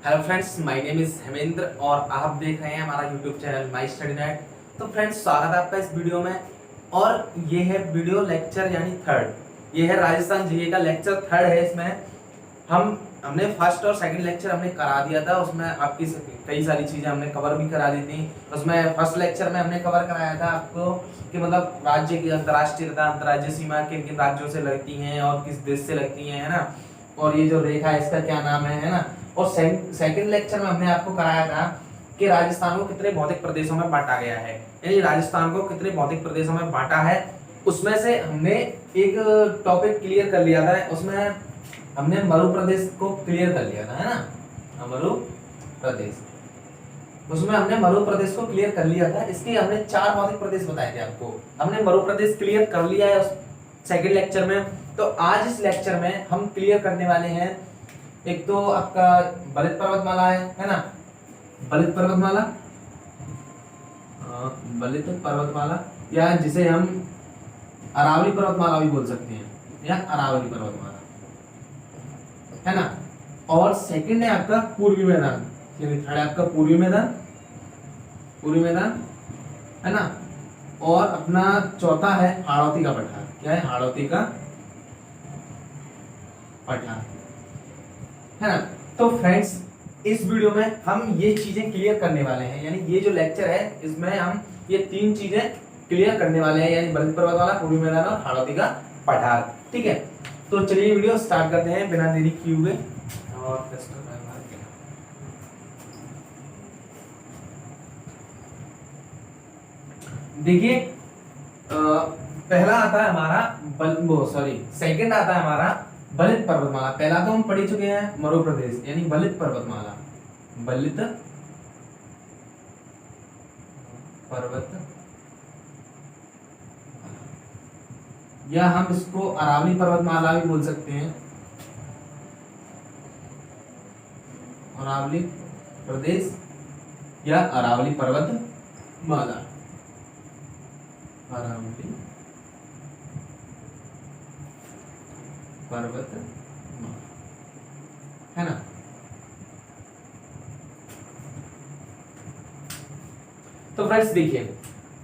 Hello friends, my name is Hemendra और आप देख रहे हैं हमारा YouTube channel my study net. तो फ्रेंड्स, स्वागत है आपका इस वीडियो में। और ये है वीडियो लेक्चर यानी थर्ड। ये है राजस्थान जीके का लेक्चर थर्ड है। इसमें हमने फर्स्ट और सेकंड लेक्चर हमने करा दिया था। उसमें आपकी कई सारी चीजें हमने कवर भी करा दी थी। उसमें फर्स्ट लेक्चर में हमने कवर कराया था आपको कि मतलब राज्य की अंतर्राष्ट्रीय तथा अंतर्राज्यीय सीमा किन किन राज्यों से लगती हैं और किस देश से लगती हैं, है ना। और ये जो रेखा है इसका क्या नाम है ना। और सेकंड लेक्चर में हमने आपको कराया था कि राजस्थान को कितने भौतिक प्रदेशों में बांटा गया है, यानी राजस्थान को कितने भौतिक प्रदेशों में बांटा है। उसमें से हमने एक टॉपिक क्लियर कर लिया था। उसमें हमने मरु प्रदेश को क्लियर कर लिया था, है ना। मरु प्रदेश, उसमें हमने मरु प्रदेश को क्लियर कर लिया था। इसके हमने 4 भौतिक प्रदेश बताए थे आपको। हमने मरु प्रदेश क्लियर कर लिया है सेकंड लेक्चर में। तो आज इस लेक्चर में हम क्लियर करने वाले हैं, एक तो आपका बलित पर्वतमाला है ना। बलित पर्वतमाला, बलित पर्वतमाला या जिसे हम अरावली पर्वतमाला भी बोल सकते हैं, या अरावली पर्वतमाला, है ना। और सेकंड है आपका पूर्वी मैदान, यानी थर्ड है आपका पूर्वी मैदान, पूर्वी मैदान, है ना। और अपना चौथा है हाड़ौती का पठार। क्या है? हाड़ौती का पठार, है ना। तो फ्रेंड्स, इस वीडियो में हम ये चीजें क्लियर करने वाले हैं, यानी ये जो लेक्चर है इसमें हम ये 3 चीजें क्लियर करने वाले हैं, यानी बलित पर्वतमाला, पूर्वी मैदान और हाड़ौती का पठार। ठीक है, तो चलिए वीडियो स्टार्ट करते हैं बिना देरी किए हुए। और देखिए, पहला आता है हमारा सेकंड आता है हमारा बलित पर्वतमाला। पहला तो हम पढ़ चुके हैं मरु प्रदेश, यानी बलित पर्वतमाला, बलित पर्वत, या हम इसको अरावली पर्वतमाला भी बोल सकते हैं, अरावली प्रदेश या अरावली पर्वतमाला, अरावली पर्वतमाला, है ना। तो फ्रेंड्स देखिए,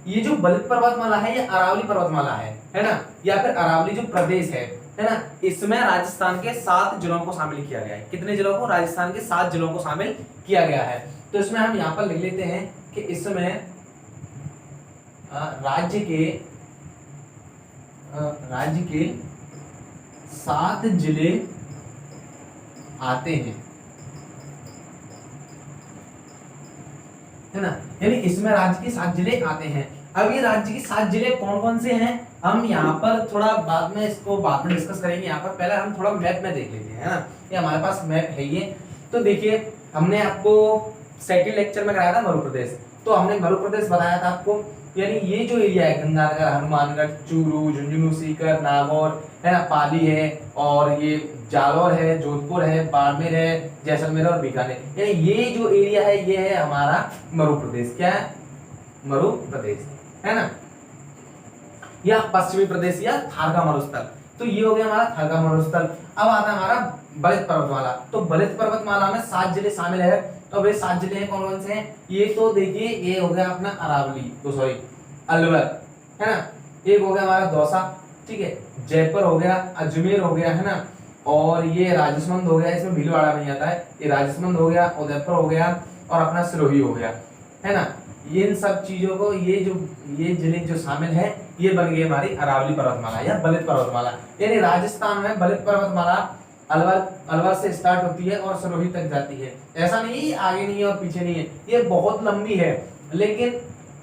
ये जो बलित पर्वतमाला है ये अरावली पर्वतमाला है ना, या फिर अरावली जो प्रदेश है ना। इसमें राजस्थान के 7 जिलों को शामिल किया गया है। कितने जिलों को? राजस्थान के 7 जिलों को शामिल किया गया है। तो इसमें हम यहाँ पर लिख लेते हैं कि इसमें राज्य के 7 जिले आते हैं, है ना। यानी इसमें राज्य के 7 जिले आते हैं। अब ये राज्य के 7 जिले कौन कौन से हैं, हम यहाँ पर थोड़ा बाद में डिस्कस करेंगे। यहाँ पर पहले हम थोड़ा मैप में देख लेते हैं, है ना। ये हमारे पास मैप है ये। तो देखिए, हमने आपको सेकंड लेक्चर में कराया था मरु प्रदेश। तो हमने मरु प्रदेश बताया था आपको, यानी ये जो एरिया है गंगानगर, हनुमानगढ़, चूरू, झुंझुनू, सीकर, नागौर, है ना, पाली है, और ये जालौर है, जोधपुर है, बाड़मेर है, जैसलमेर और बीकानेर, यानी ये जो एरिया है ये है हमारा मरु प्रदेश। क्या है? मरु प्रदेश, है ना, या पश्चिमी प्रदेश या थार का मरुस्थल। तो ये हो गया हमारा थार का मरुस्थल। अब आता है हमारा बलित पर्वतमाला। तो बलित पर्वतमाला में 7 जिले शामिल है। तो वे 7 जिले कौन कौन से हैं? ये तो देखिए, ये हो गया अपना अरावली, तो सॉरी अलवर, है ना। एक हो गया हमारा दौसा, ठीक है, जयपुर हो गया, अजमेर हो गया, है ना। और ये राजसमंद हो गया, इसमें भीलवाड़ा नहीं आता है। ये राजसमंद हो गया, उदयपुर हो गया, और अपना सिरोही हो गया, है ना। ये इन सब चीजों को ये जिले जो शामिल है ये बन गई हमारी अरावली पर्वतमाला या बलित पर्वतमाला। यानी राजस्थान में बलित पर्वतमाला अलवर से स्टार्ट होती है और सिरोही तक जाती है। ऐसा नहीं है आगे नहीं है और पीछे नहीं है, ये बहुत लंबी है। लेकिन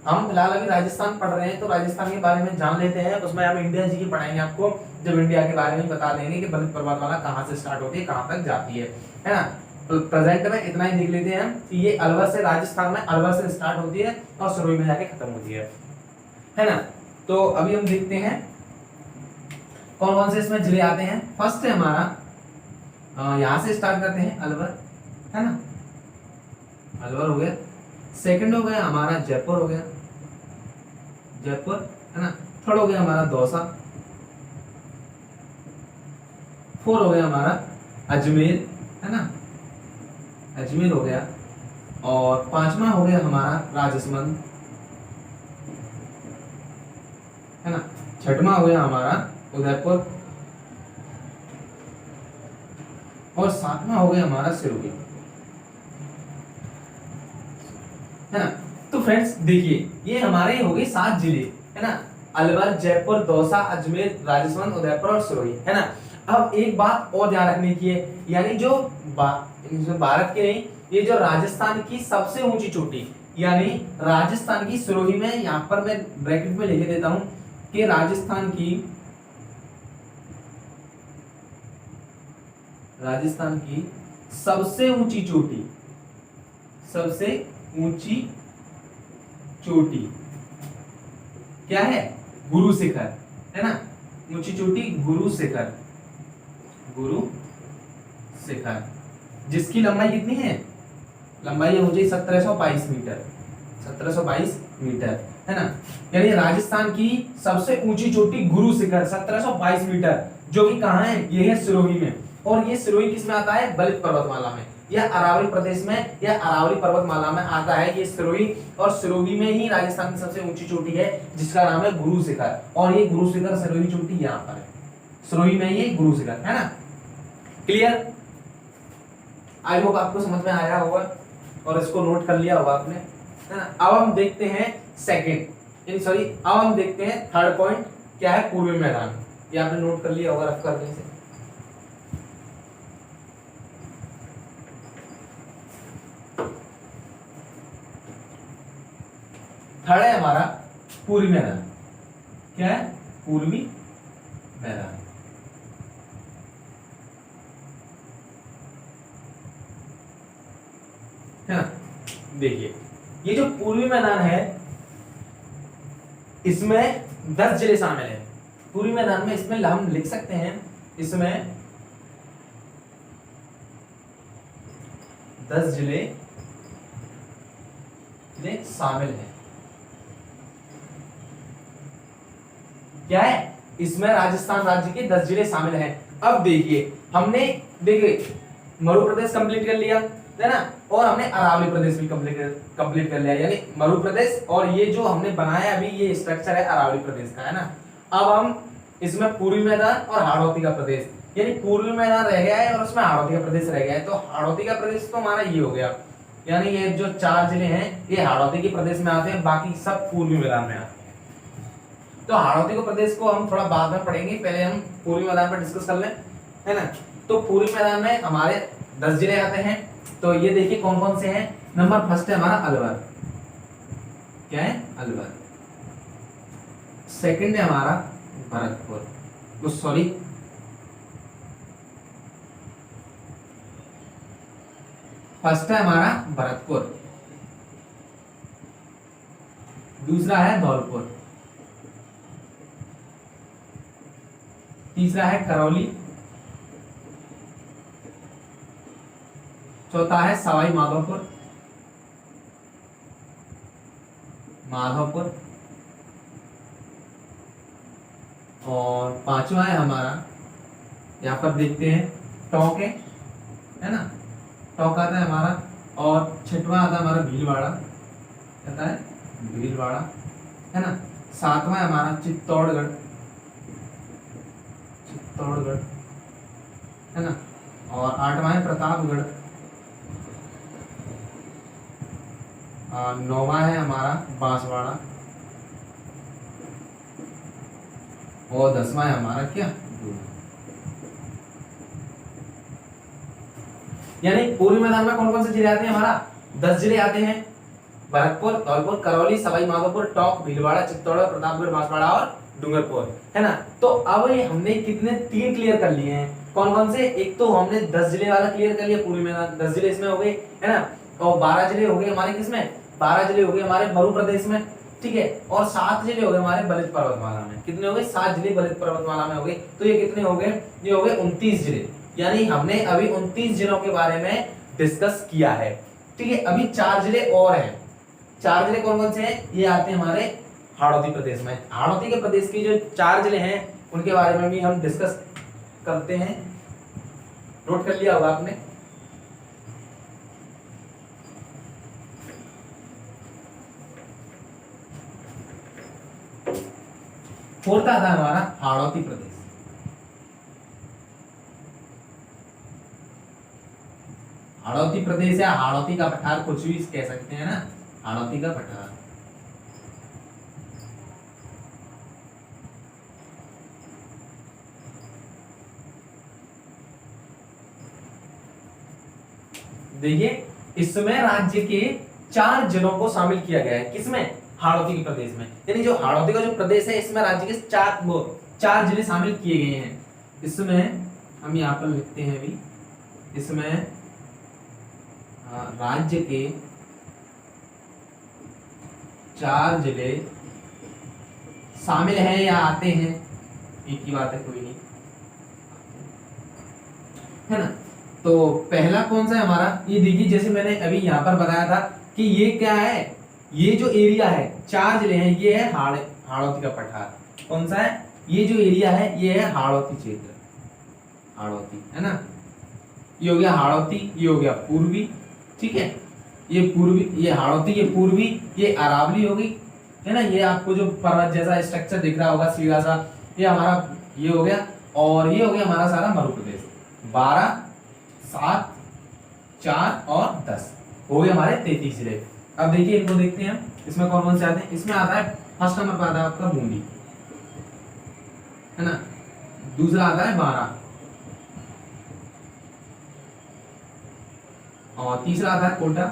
हम फिलहाल अभी राजस्थान पढ़ रहे हैं, तो राजस्थान के बारे में जान लेते हैं। उसमें हम इंडिया जी की पढ़ाएंगे आपको, जब इंडिया के बारे में बता देंगे कि बलित पर्वतमाला कहाँ से स्टार्ट होती है, कहाँ तक जाती है ना। तो प्रेजेंट में इतना ही देख लेते हैं कि ये अलवर से, राजस्थान में अलवर से स्टार्ट होती है और सिरोही में जाके खत्म होती है ना। तो अभी हम देखते हैं कौन कौन से इसमें जिले आते हैं। फर्स्ट है हमारा, यहाँ से स्टार्ट करते हैं अलवर, है ना, अलवर हो गया। सेकंड हो गया हमारा जयपुर हो गया, जयपुर, है ना। थर्ड हो गया हमारा दौसा, 4 हो गया हमारा अजमेर, है ना, अजमेर हो गया, और पांचवा हो गया हमारा राजसमंद, है ना। छठवां हो गया हमारा उदयपुर, और सातवां हो गया हमारा सिरोही, है ना। तो फ्रेंड्स देखिए, ये हमारे हो गए 7 जिले, है ना। अलवर, जयपुर, दौसा, अजमेर, राजस्थान, उदयपुर और सिरोही, है ना। अब एक बात और ध्यान रखने की है, यानी जो भारत के नहीं, ये जो राजस्थान की सबसे ऊंची चोटी, यानी राजस्थान की सिरोही में, यहां पर मैं ब्रैकेट में लिख देता हूं कि राजस्थान की सबसे ऊंची चोटी, सबसे ऊंची चोटी क्या है? गुरु शिखर, है ना। ऊंची चोटी गुरु शिखर, गुरु शिखर, जिसकी लंबाई कितनी है? लंबाई हो जाए 1722 मीटर, 1722 मीटर, है ना। यानी राजस्थान की सबसे ऊंची चोटी गुरु शिखर 1722 मीटर, जो कि कहाँ है? ये है सिरोही में। और ये सिरोही किस में आता है? बलित पर्वतमाला में, या अरावली प्रदेश में, या अरावली पर्वतमाला में आता है ये सिरोही। और सिरोही में ही राजस्थान की सबसे ऊंची चोटी है, जिसका नाम है गुरु शिखर। और ये गुरु शिखर सिरोही चोटी यहाँ पर है, सिरोही में ये गुरु शिखर, है ना। क्लियर? आई होप आपको समझ में आया होगा और इसको नोट कर लिया होगा आपने, है ना। अब हम देखते हैं अब हम देखते हैं थर्ड पॉइंट, क्या है? पूर्वी मैदान। ये आपने नोट कर लिया होगा रफ करने से। थर्ड है हमारा पूर्वी मैदान। क्या है? पूर्वी मैदान। है ना। देखिए, ये जो पूर्वी मैदान है, इसमें 10 जिले शामिल हैं। पूर्वी मैदान में इसमें हम लिख सकते हैं, इसमें 10 जिले शामिल हैं। क्या है? इसमें राजस्थान राज्य के 10 जिले शामिल हैं। अब देखिए, हमने मरु प्रदेश कंप्लीट कर लिया, है ना, और हमने अरावली प्रदेश भी कंप्लीट कर लिया, यानी मरु प्रदेश, और ये जो हमने बनाया अभी ये स्ट्रक्चर है अरावली प्रदेश का, है ना। अब हम इसमें पूर्वी मैदान और हाड़ौती का प्रदेश, यानी पूर्वी मैदान रह गया है और उसमें हाड़ौती का प्रदेश रह गया है। तो हाड़ौती का प्रदेश तो हमारा ये हो गया, यानी ये जो 4 जिले हैं ये हाड़ौती के प्रदेश में आते हैं, बाकी सब पूर्वी मैदान में आते हैं। तो हाड़ौती के प्रदेश को हम थोड़ा बाद में पढ़ेंगे, पहले हम पूर्वी मैदान पर डिस्कस कर लें, है ना। तो पूर्वी मैदान में हमारे 10 जिले आते हैं। तो ये देखिए कौन कौन से हैं। नंबर फर्स्ट है हमारा अलवर। क्या है? अलवर। सेकंड है हमारा भरतपुर, सॉरी फर्स्ट है हमारा भरतपुर, दूसरा है धौलपुर, तीसरा है करौली, चौथा है सवाई माधोपुर, और पांचवा है हमारा, यहाँ पर देखते हैं टोंक है ना, टोंक आता है हमारा, और छठवां आता है हमारा भीलवाड़ा, कहता है भीलवाड़ा, है ना। सातवां है हमारा चित्तौड़गढ़, है ना, और आठवां है प्रतापगढ़, नौवां है हमारा बांसवाड़ा, और 10वां है हमारा क्या? यानी पूर्वी मैदान में कौन कौन से जिले आते हैं? हमारा 10 जिले आते हैं, भरतपुर, धौलपुर, करौली, सवाई माधोपुर, टोंक, भीलवाड़ा, चित्तौड़गढ़, प्रतापगढ़, बांसवाड़ा और डूंगरपुर, है ना। तो अब ये हमने कितने 3 क्लियर कर लिए हैं। कौन कौन से? एक तो हमने 10 जिले वाला क्लियर कर लिया, पूर्वी मैदान 10 जिले इसमें हो गए, है ना। और 12 जिले हो गए हमारे किसमें? 12 जिले हो गए हमारे मरु प्रदेश में, ठीक है। और 7 जिले हो गए हमारे बलित पर्वतमाला में। कितने हो गए? 7 जिले बलित पर्वतमाला में हो गए। तो ये कितने हो गए? ये हो गए 29 जिले। यानी हमने अभी 29 जिलों के बारे में डिस्कस किया है, ठीक है। अभी 4 जिले और हैं। 4 जिले कौन कौन से हैं? ये आते हैं हमारे हाड़ौती प्रदेश में। हाड़ौती के प्रदेश के जो 4 जिले हैं उनके बारे में भी हम डिस्कस करते हैं। नोट कर लिया होगा आपने। फोर्थ आता है हमारा हाड़ौती प्रदेश। हाड़ौती प्रदेश या हाड़ौती का पठार, कुछ भी कह सकते हैं ना, हाड़ौती का पठार। देखिए इसमें राज्य के 4 जिलों को शामिल किया गया है। किसमें? हाड़ौती के प्रदेश में। यानी जो हाड़ौती का जो प्रदेश है इसमें राज्य के 4 जिले शामिल किए गए हैं। इसमें हम यहाँ पर लिखते हैं अभी, इसमें राज्य के 4 जिले शामिल हैं या आते हैं, एक ही बात है, कोई नहीं है ना। तो पहला कौन सा है हमारा, ये देखिए जैसे मैंने अभी यहाँ पर बताया था कि ये क्या है, ये जो एरिया है 4 जिले हैं, ये है हाड़ौती का पठार। कौन सा है? ये जो एरिया है ये है हाड़ौती क्षेत्र, हाड़ौती है ना। ये हो गया हाड़ौती, ये हो गया पूर्वी, ठीक है, ये पूर्वी, ये हाड़ौती, ये पूर्वी, ये अरावली होगी, है ना। ये आपको जो पर्वत जैसा स्ट्रक्चर दिख रहा होगा सीधा सा, ये हमारा ये हो गया, और ये हो गया हमारा सारा मध्य प्रदेश। 12, 7, 4 और 10 हो गए हमारे 33 जिले। अब देखिए इनको देखते हैं हम, इसमें कौन कौन से आते हैं। इसमें आता है फर्स्ट नंबर पर आता है आपका बूंदी, है ना। दूसरा आता है 12, और तीसरा आता है कोटा,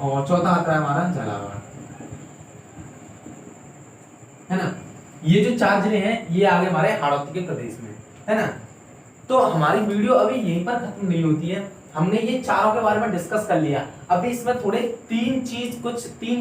और चौथा आता है हमारा झालावाड़, है ना। ये जो 4 जिले हैं ये आ गए हमारे हाड़ौती के प्रदेश में, है ना। तो हमारी वीडियो अभी यहीं पर खत्म नहीं होती है। हमने ये चारों के बारे में डिस्कस कर लिया। अभी इसमें थोड़े 3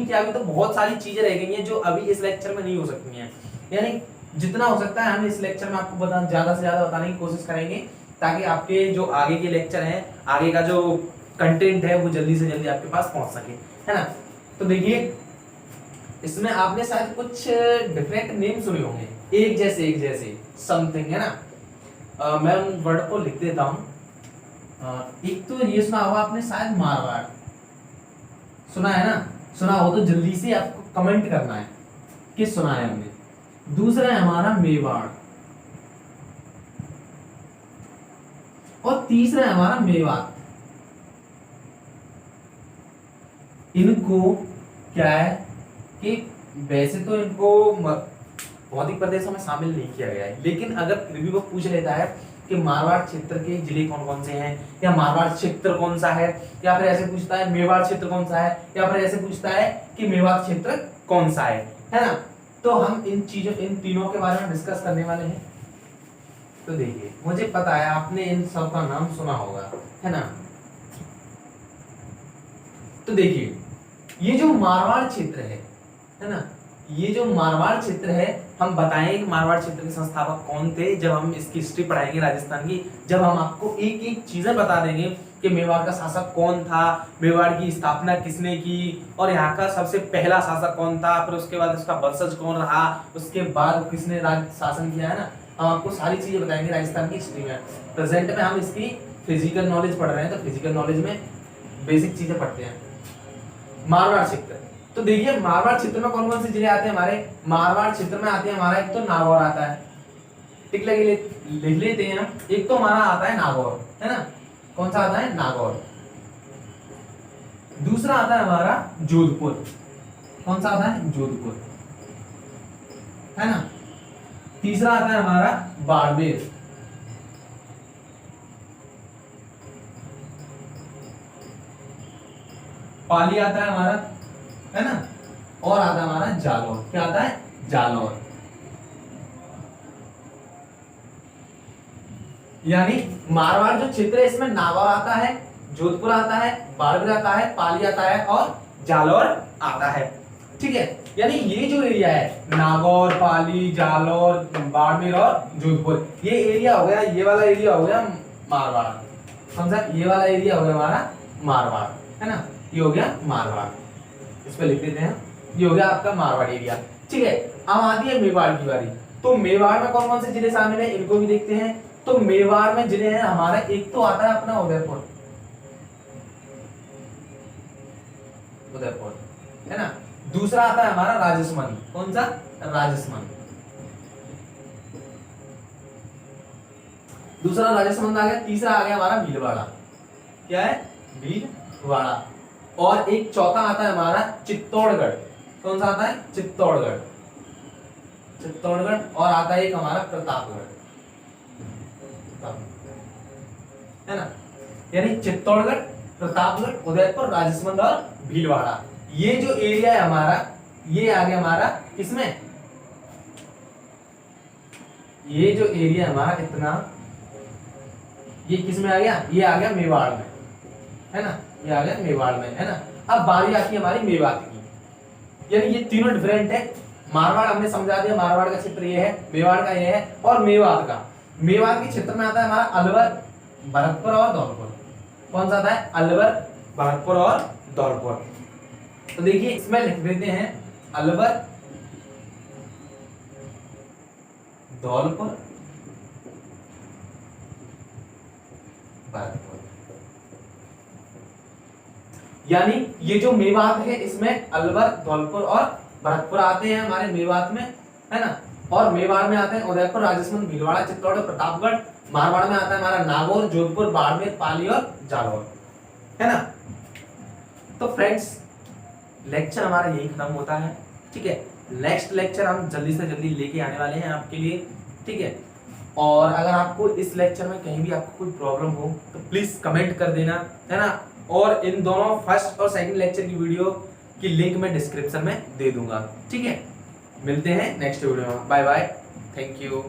क्या, अभी तो बहुत सारी चीजें रह गई हैं जो अभी इस लेक्चर में नहीं हो सकती हैं। यानी जितना हो सकता है हम इस लेक्चर में आपको ज्यादा से ज्यादा बताने की कोशिश करेंगे, ताकि आपके जो आगे के लेक्चर हैं, आगे का जो कंटेंट है वो जल्दी से जल्दी आपके पास पहुंच सके, है ना। तो देखिए इसमें आपने शायद कुछ डिफरेंट नेम सुने होंगे, एक जैसे समथिंग, है ना। मैं उन वर्ड को लिख देता हूं। एक तो ये सुना होगा आपने शायद मारवाड़, सुना है ना। सुना हो तो जल्दी से आपको कमेंट करना है कि सुना है हमने। दूसरा है हमारा मेवाड़, और तीसरा है हमारा मेवात। इनको क्या है कि वैसे तो इनको भौतिक प्रदेशों में शामिल नहीं किया गया है, लेकिन अगर फिर भी वो पूछ लेता है कि मारवाड़ क्षेत्र के जिले कौन कौन से हैं, या मारवाड़ क्षेत्र कौन सा है, या फिर ऐसे पूछता है मेवाड़ क्षेत्र कौन सा है, या फिर ऐसे पूछता है कि मेवात क्षेत्र कौन सा है ना। तो हम इन तीनों के बारे में डिस्कस करने वाले हैं। तो देखिए मुझे पता है आपने इन सब का नाम सुना होगा, है ना। तो देखिए ये जो मारवाड़ क्षेत्र है ना, ये जो मारवाड़ क्षेत्र है, हम बताएंगे कि मारवाड़ क्षेत्र के संस्थापक कौन थे जब हम इसकी हिस्ट्री पढ़ाएंगे राजस्थान की। जब हम आपको एक एक चीजें बता देंगे कि मेवाड़ का शासक कौन था, मेवाड़ की स्थापना किसने की, और यहाँ का सबसे पहला शासक कौन था, फिर उसके बाद उसका वंशज कौन रहा, उसके बाद किसने राज शासन किया, है ना। हम आपको सारी चीजें बताएंगे राजस्थान की हिस्ट्री में। प्रेजेंट में हम इसकी फिजिकल नॉलेज पढ़ रहे हैं, तो फिजिकल नॉलेज में बेसिक चीजें पढ़ते हैं। मारवाड़ क्षेत्र, तो देखिए मारवाड़ क्षेत्र में कौन कौन से जिले आते हैं हमारे। मारवाड़ क्षेत्र में आते हैं हमारा, एक तो नागौर आता है, टिक लगे लिख लेते हैं हम। एक तो हमारा आता है नागौर, है ना। कौन सा आता है? नागौर। दूसरा आता है हमारा जोधपुर। कौन सा आता है? जोधपुर, है ना। तीसरा आता है हमारा बाड़मेर। पाली आता है हमारा, है ना। और आता है हमारा जालौर। क्या आता है? जालौर। यानी मारवाड़ जो क्षेत्र है इसमें नागौर आता है, जोधपुर आता है, बाड़मेर आता है, पाली आता है और जालौर आता है, ठीक है। यानी ये जो एरिया है नागौर, पाली, जालौर, बाड़मेर और जोधपुर, ये एरिया हो गया, ये वाला एरिया हो गया मारवाड़। कौन सा? ये वाला एरिया हो गया हमारा मारवाड़, है ना। ये हो गया मारवाड़, इस पे लिख देते हैं। ये हो गया आपका मारवाड़ एरिया, ठीक है। अब आती है मेवाड़ की बारी। तो मेवाड़ में कौन कौन से जिले शामिल है, इनको भी देखते हैं। तो मेवाड़ में जिले हैं हमारा, एक तो आता है अपना उदयपुर, उदयपुर, है ना। दूसरा आता है हमारा राजसमंद। कौन सा? राजसमंद। दूसरा राजसमंद आ गया, तीसरा आ गया हमारा भीलवाड़ा। क्या है? भीलवाड़ा। और एक चौथा आता है हमारा चित्तौड़गढ़। कौन सा आता है? चित्तौड़गढ़। चित्तौड़गढ़। और आता है एक हमारा प्रतापगढ़, है ना। यानी चित्तौड़गढ़, प्रतापगढ़, उदयपुर, राजसमंद और भीलवाड़ा। ये जो एरिया है हमारा, ये आ गया हमारा किसमें? ये जो एरिया हमारा इतना, ये किसमें आ गया? ये आ गया मेवाड़ में, है ना। ये आ गया मेवाड़ में, है ना। अब बारी आती है हमारी मेवात की। यानी ये तीनों डिफरेंट है। मारवाड़ हमने समझा दिया, मारवाड़ का क्षेत्र ये है, मेवाड़ का ये है, और मेवात का। मेवात के क्षेत्र में आता है हमारा अलवर, भरतपुर और धौलपुर। कौन सा आता है? अलवर, भरतपुर और धौलपुर। तो देखिए इसमें लिख देते हैं अलवर, धौलपुर, भरतपुर। यानी ये जो मेवात है इसमें अलवर, धौलपुर और भरतपुर आते हैं हमारे मेवात में, है ना। और मेवाड़ में आते हैं उदयपुर, राजसमंद, भीलवाड़ा, चित्तौड़गढ़, प्रतापगढ़। मारवाड़ में आता है हमारा नागौर, जोधपुर, बाड़मेर, पाली और जालौर, है ना। तो फ्रेंड्स लेक्चर हमारा यही खत्म होता है, ठीक है। नेक्स्ट लेक्चर हम जल्दी से जल्दी लेके आने वाले हैं आपके लिए, ठीक है। और अगर आपको इस लेक्चर में कहीं भी आपको कोई प्रॉब्लम हो तो प्लीज कमेंट कर देना, है ना। और इन दोनों फर्स्ट और सेकंड लेक्चर की वीडियो की लिंक मैं डिस्क्रिप्शन में दे दूंगा, ठीक है। मिलते हैं नेक्स्ट वीडियो में। Bye bye, thank you.